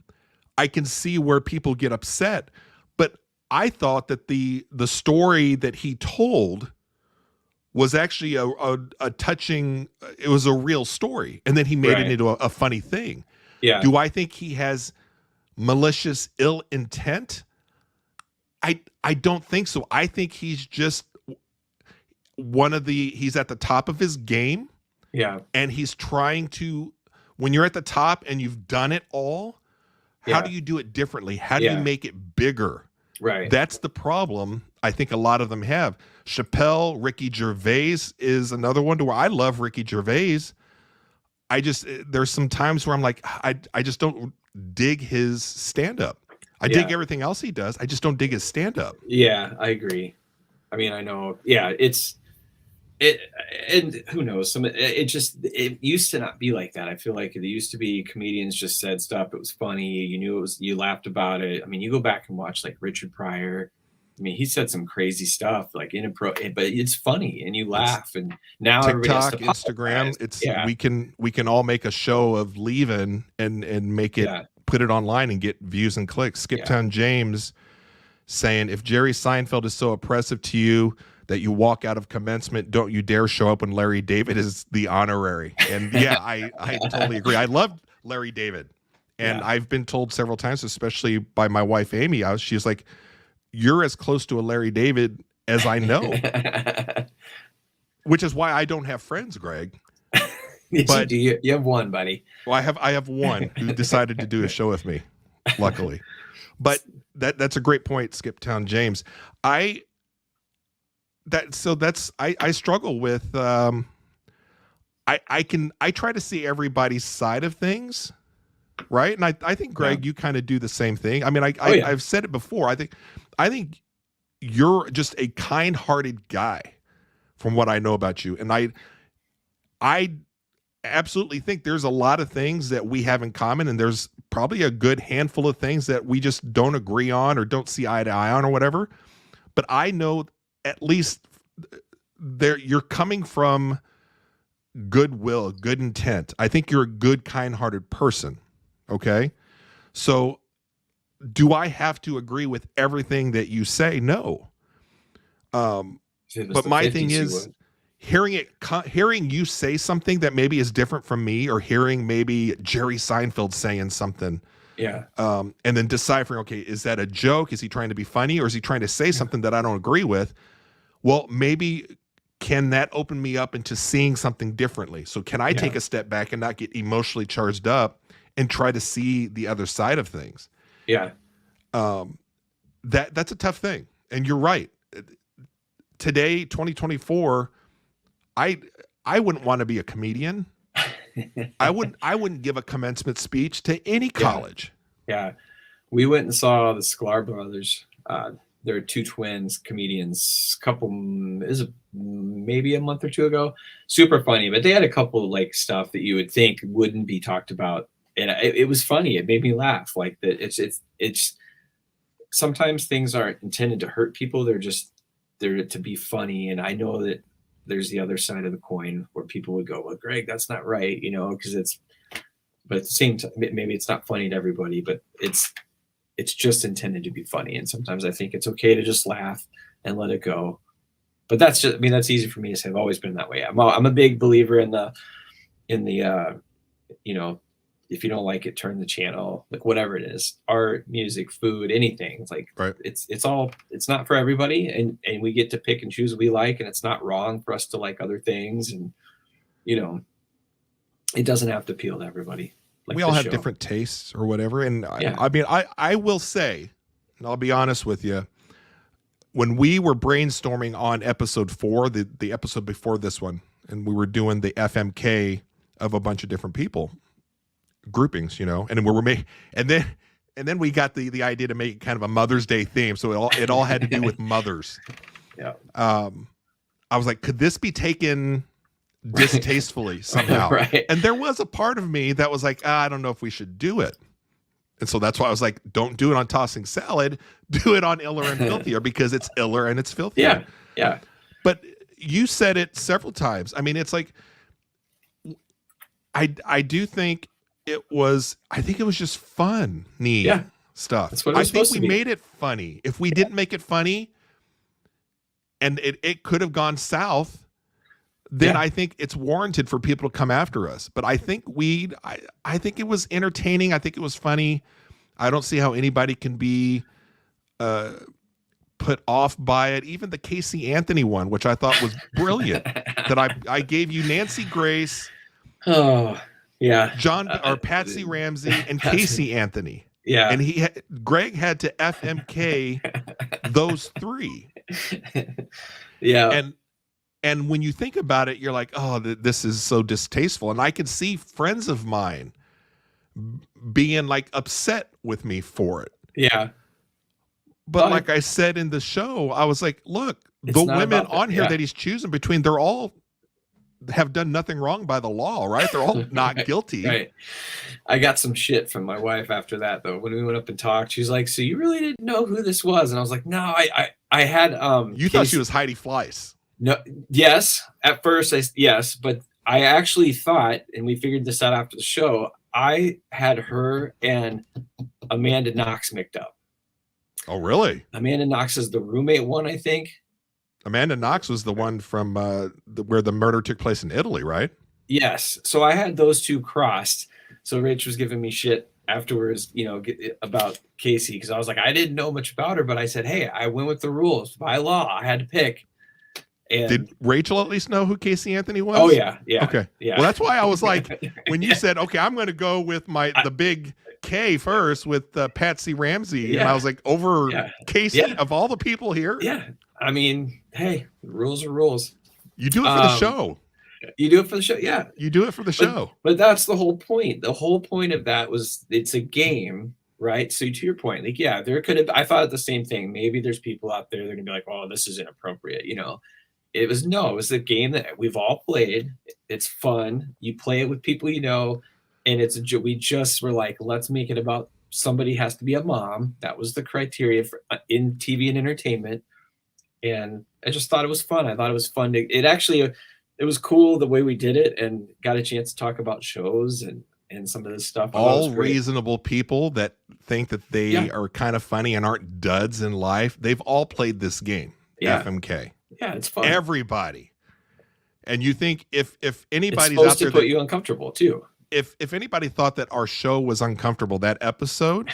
I can see where people get upset. But I thought that the story that he told was actually a touching, it was a real story. And then he made it into a funny thing. Yeah. Do I think he has malicious ill intent? I don't think so. I think he's just he's at the top of his game. Yeah. And he's trying to, when you're at the top and you've done it all, how do you do it differently? How do you make it bigger? Right. That's the problem I think a lot of them have. Chappelle, Ricky Gervais is another one to where I love Ricky Gervais. There's some times where I'm like, I just don't dig his stand-up. I dig everything else he does. I just don't dig his stand-up. Yeah, I agree. I mean, I know. Yeah, and who knows? It used to not be like that. I feel like it used to be comedians just said stuff. It was funny. You knew you laughed about it. I mean, you go back and watch like Richard Pryor. I mean, he said some crazy stuff, like inappropriate, but it's funny and you laugh. And now TikTok, Instagram, we can all make a show of leaving and make it, put it online and get views and clicks. Skiptown James saying, if Jerry Seinfeld is so oppressive to you that you walk out of commencement, don't you dare show up when Larry David is the honorary. And I totally agree. I love Larry David. And I've been told several times, especially by my wife, Amy, she's like, you're as close to a Larry David as I know. Which is why I don't have friends, Greg. But you have one, buddy. Well, I have one who decided to do a show with me, luckily. But that's a great point, Skiptown James. I struggle with I try to see everybody's side of things, right? And I think, Greg, you kind of do the same thing. I mean, I've said it before. I think you're just a kind-hearted guy from what I know about you. And I absolutely think there's a lot of things that we have in common, and there's probably a good handful of things that we just don't agree on or don't see eye to eye on or whatever. But I know at least you're coming from goodwill, good intent. I think you're a good, kind-hearted person. Okay. So do I have to agree with everything that you say? No. But my thing is hearing you say something that maybe is different from me, or hearing maybe Jerry Seinfeld saying something. Yeah. And then deciphering, okay, is that a joke? Is he trying to be funny, or is he trying to say something that I don't agree with? Well, maybe can that open me up into seeing something differently? So can I take a step back and not get emotionally charged up and try to see the other side of things? Yeah. That's a tough thing. And you're right. Today, 2024, I wouldn't want to be a comedian. I wouldn't give a commencement speech to any college. Yeah. We went and saw the Sklar brothers. There are two twins, comedians, maybe a month or two ago. Super funny, but they had a couple like stuff that you would think wouldn't be talked about. And it was funny. It made me laugh. Like that. It's sometimes things aren't intended to hurt people. They're to be funny. And I know that there's the other side of the coin where people would go, well, Greg, that's not right. But at the same time, maybe it's not funny to everybody, but it's just intended to be funny. And sometimes I think it's okay to just laugh and let it go. But that's easy for me to say. I've always been that way. I'm a big believer in the if you don't like it, turn the channel, like whatever it is, art, music, food, anything. It's like, right. It's not for everybody. And we get to pick and choose what we like, and it's not wrong for us to like other things. And, it doesn't have to appeal to everybody. Like we all have different tastes or whatever. And I will say, and I'll be honest with you, when we were brainstorming on episode 4, the episode before this one, and we were doing the FMK of a bunch of different people, groupings, and then we got the idea to make kind of a Mother's Day theme. So it all had to do with mothers. Yeah. I was like, could this be taken distastefully somehow? Right. And there was a part of me that was like, I don't know if we should do it. And so that's why I was like, don't do it on Tossing Salad, do it on Iller and Filthier, because it's iller and it's filthier. Yeah. Yeah. But you said it several times. I mean, it's like, I do think it was just fun, stuff. That's what it was supposed to be. We made it funny. If we didn't make it funny and it could have gone south, then I think it's warranted for people to come after us. But I think I think it was entertaining. I think it was funny. I don't see how anybody can be put off by it. Even the Casey Anthony one, which I thought was brilliant, that I gave you Nancy Grace. Oh, yeah. Patsy Ramsey and Casey Anthony. Yeah. And Greg had to FMK those 3. Yeah. And when you think about it, you're like, oh, this is so distasteful. And I could see friends of mine being like upset with me for it. Yeah. But like I said in the show, I was like, look, the women on here that he's choosing between, they're all have done nothing wrong by the law, right? They're all not guilty. Right. I got some shit from my wife after that, though. When we went up and talked, she's like, so you really didn't know who this was? And I was like, no, I had you thought she was Heidi Fleiss. No, yes. At first, yes, but I actually thought, and we figured this out after the show, I had her and Amanda Knox mixed up. Oh, really? Amanda Knox is the roommate one, I think. Amanda Knox was the one from where the murder took place in Italy, right? Yes. So I had those two crossed. So Rich was giving me shit afterwards, about Casey, because I was like, I didn't know much about her, but I said, hey, I went with the rules by law. I had to pick. And did Rachel at least know who Casey Anthony was? Oh yeah, yeah. Okay, yeah. Well, that's why I was like, when you said, okay, I'm going to go with the big K first with Patsy Ramsey, and I was like, over Casey of all the people here. Yeah, I mean, hey, rules are rules. You do it for the show. You do it for the show, yeah. You do it for the show. But that's the whole point. The whole point of that was it's a game, right? So to your point, like, yeah, there could have. I thought the same thing. Maybe there's people out there that are gonna be like, oh, this is inappropriate, It was a game that we've all played. It's fun. You play it with people and we just were like, let's make it about somebody has to be a mom. That was the criteria for in TV and entertainment. And I just thought it was fun. I thought it was fun it was cool the way we did it, and got a chance to talk about shows and some of this stuff. All reasonable people that think that they are kind of funny and aren't duds in life. They've all played this game. FMK. Yeah, it's fun. Everybody. And you think if anybody's it's supposed out there to put you uncomfortable too. If anybody thought that our show was uncomfortable, that episode,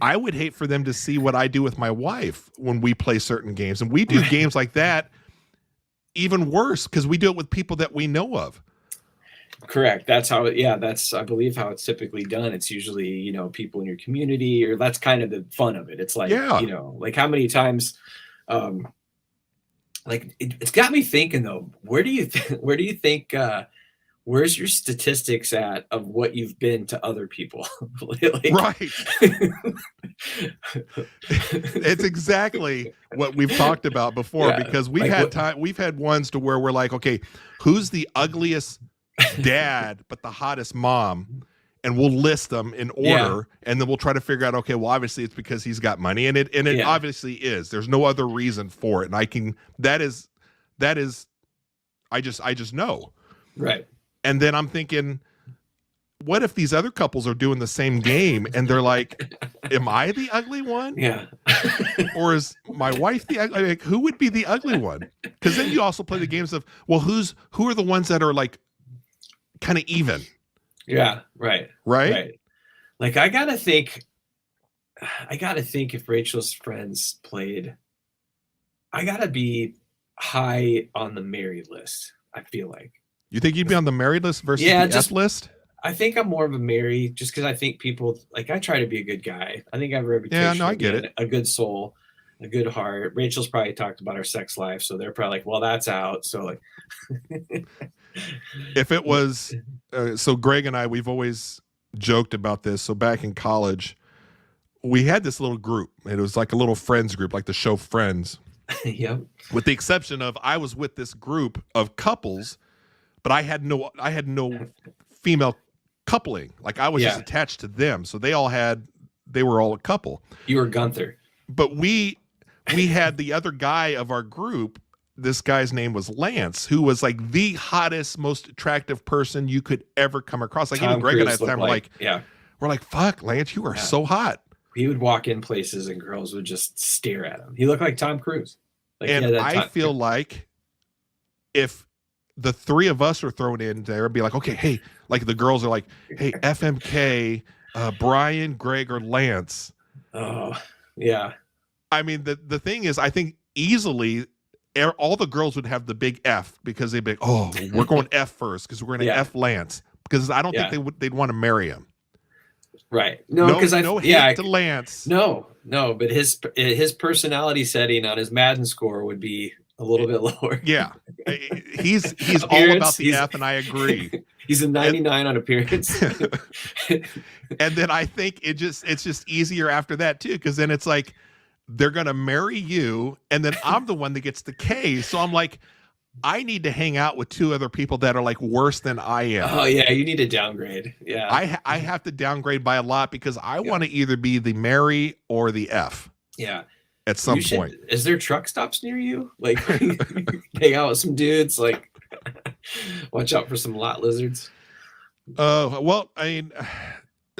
I would hate for them to see what I do with my wife when we play certain games. And we do games like that even worse because we do it with people that we know of. Correct. That's how that's I believe how it's typically done. It's usually, people in your community, or that's kind of the fun of it. It's like, like how many times it's got me thinking though, where do you think where's your statistics at of what you've been to other people? Right. It's exactly what we've talked about before, because we've had ones to where we're like, okay, who's the ugliest dad but the hottest mom? And we'll list them in order, and then we'll try to figure out, okay, well, obviously it's because he's got money, and it obviously is. There's no other reason for it. And I just know. Right. And then I'm thinking, what if these other couples are doing the same game and they're like, am I the ugly one? Yeah. Or is my wife the ugly? Like, who would be the ugly one? Because then you also play the games of, well, who are the ones that are like kind of even? Yeah. Right. Like I gotta think if Rachel's friends played, I gotta be high on the married list. I feel like. You think you'd be on the married list versus the F list? I think I'm more of a married, just because I think people, like, I try to be a good guy. I think I have a reputation. I get it. A good soul, a good heart. Rachel's probably talked about our sex life, so they're probably like, well, that's out. So like, if it was, so Greg and I, we've always joked about this. So back in college, we had this little group. It was like a little friends group, like the show Friends. Yep. With the exception of, I was with this group of couples, but I had no female coupling. Like I was just attached to them. So they were all a couple. You were Gunther. But we had the other guy of our group. This guy's name was Lance, who was like the hottest, most attractive person you could ever come across. Like, even Greg and I at the time were like, we're like, fuck, Lance, you are so hot. He would walk in places and girls would just stare at him. He looked like Tom Cruise. Like, and I feel like if the three of us are thrown in there, and be like, okay, hey, like the girls are like, hey, FMK, Brian, Greg, or Lance. Oh, yeah. I mean, the thing is, I think easily all the girls would have the big F, because they'd be like, oh, we're going F first because we're going to F Lance, because I don't think they'd want to marry him. Right. No, because no hate to Lance. No, but his personality setting on his Madden score would be a little bit lower. Yeah. He's all about the F, and I agree. He's a 99 on appearance. And then I think it's just easier after that too, because then it's like they're gonna marry you, and then I'm the one that gets the K. So I'm like, I need to hang out with two other people that are like worse than I am. Oh yeah, you need to downgrade. Yeah, I have to downgrade by a lot, because I want to either be the Mary or the F. Yeah. At some point. Is there truck stops near you? Like, hang out with some dudes. Like, watch out for some lot lizards. Well, I mean,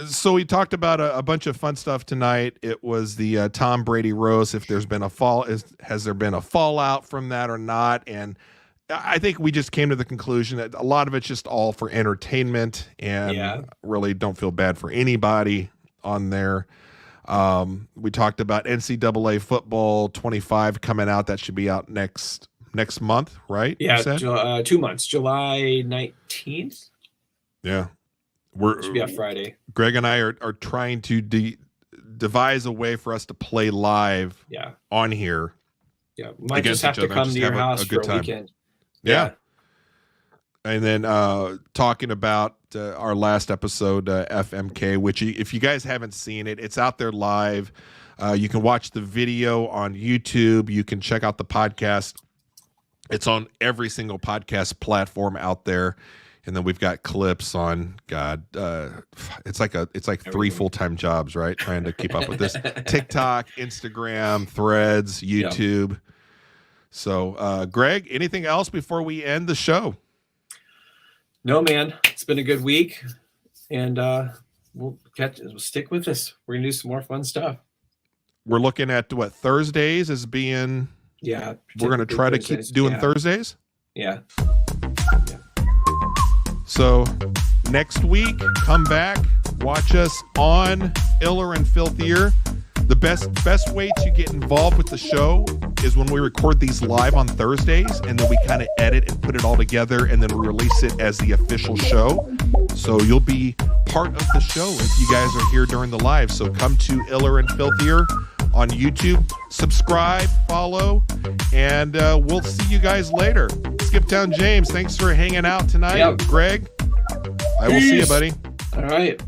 so we talked about a bunch of fun stuff tonight. It was the Tom Brady roast. If there's been has there been a fallout from that or not? And I think we just came to the conclusion that a lot of it's just all for entertainment, and really don't feel bad for anybody on there. We talked about NCAA Football 25 coming out. That should be out next month, right? Yeah, 2 months, July 19th. Yeah, it should be on Friday. Greg and I are trying to devise a way for us to play live. On here. Yeah, might just have to come to your house for a weekend. Yeah. And then talking about our last episode, FMK, which if you guys haven't seen it, it's out there live. You can watch the video on YouTube. You can check out the podcast. It's on every single podcast platform out there. And then we've got clips on it's like 3 full-time jobs, right? Trying to keep up with this. TikTok, Instagram, Threads, YouTube. Yep. So, Greg, anything else before we end the show? No, man. It's been a good week, and we'll stick with this. We're gonna do some more fun stuff. We're looking at what Thursdays as being. Yeah, we're gonna try to keep doing Thursdays. Yeah. So next week, come back, watch us on Iller and Filthier. The best way to get involved with the show is when we record these live on Thursdays, and then we kind of edit and put it all together, and then we release it as the official show. So you'll be part of the show if you guys are here during the live. So come to Iller and Filthier on YouTube, subscribe, follow, and we'll see you guys later. Skiptown James, thanks for hanging out tonight. Yep. Greg, I will see you, buddy. All right.